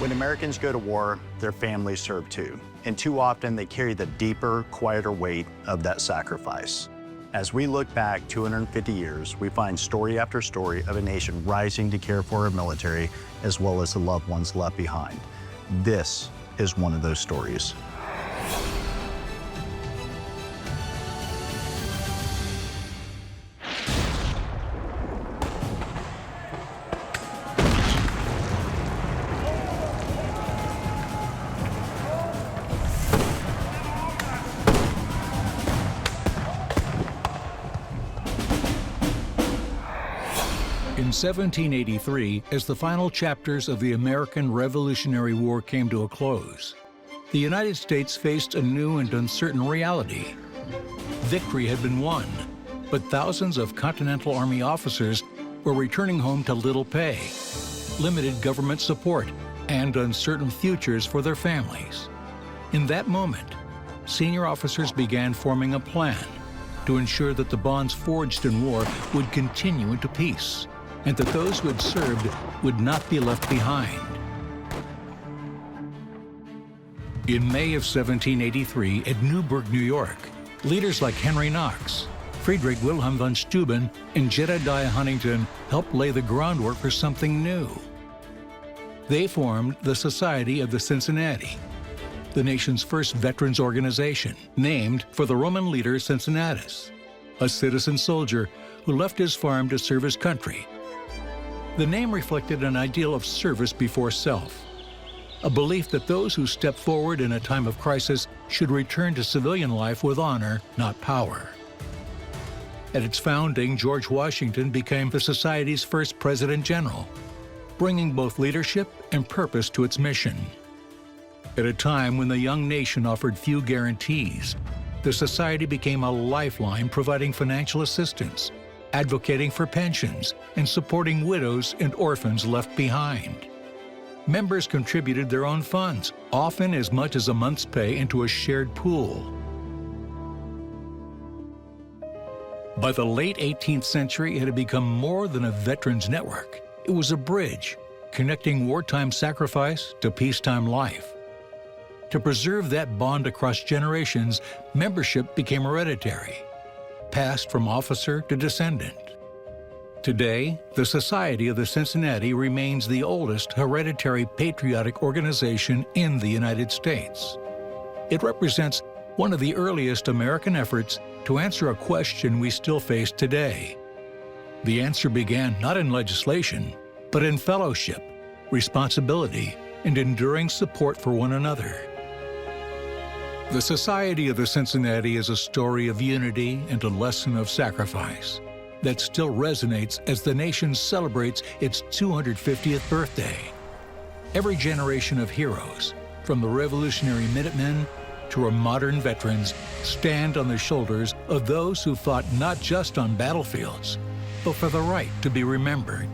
When Americans go to war, their families serve too. And too often they carry the deeper, quieter weight of that sacrifice. As we look back 250 years, we find story after story of a nation rising to care for our military as well as the loved ones left behind. This is one of those stories. In 1783, as the final chapters of the American Revolutionary War came to a close, the United States faced a new and uncertain reality. Victory had been won, but thousands of Continental Army officers were returning home to little pay, limited government support, and uncertain futures for their families. In that moment, senior officers began forming a plan to ensure that the bonds forged in war would continue into peace, and that those who had served would not be left behind. In May of 1783, at Newburgh, New York, leaders like Henry Knox, Friedrich Wilhelm von Steuben, and Jedediah Huntington helped lay the groundwork for something new. They formed the Society of the Cincinnati, the nation's first veterans organization, named for the Roman leader Cincinnatus, a citizen soldier who left his farm to serve his country. The name reflected an ideal of service before self, a belief that those who step forward in a time of crisis should return to civilian life with honor, not power. At its founding, George Washington became the Society's first President General, bringing both leadership and purpose to its mission. At a time when the young nation offered few guarantees, the Society became a lifeline providing financial assistance, advocating for pensions, and supporting widows and orphans left behind. Members contributed their own funds, often as much as a month's pay, into a shared pool. By the late 18th century, it had become more than a veterans network. It was a bridge connecting wartime sacrifice to peacetime life. To preserve that bond across generations, membership became hereditary, passed from officer to descendant. Today, the Society of the Cincinnati remains the oldest hereditary patriotic organization in the United States. It represents one of the earliest American efforts to answer a question we still face today. The answer began not in legislation, but in fellowship, responsibility, and enduring support for one another. The Society of the Cincinnati is a story of unity and a lesson of sacrifice that still resonates as the nation celebrates its 250th birthday. Every generation of heroes, from the Revolutionary Minutemen to our modern veterans, stand on the shoulders of those who fought not just on battlefields, but for the right to be remembered.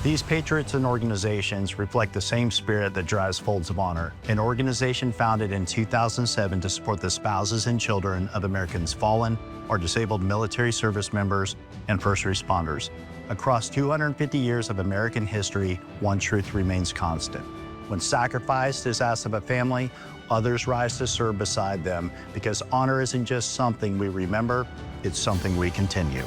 These patriots and organizations reflect the same spirit that drives Folds of Honor, an organization founded in 2007 to support the spouses and children of Americans fallen or disabled military service members and first responders. Across 250 years of American history, one truth remains constant. When sacrifice is asked of a family, others rise to serve beside them, because honor isn't just something we remember, it's something we continue.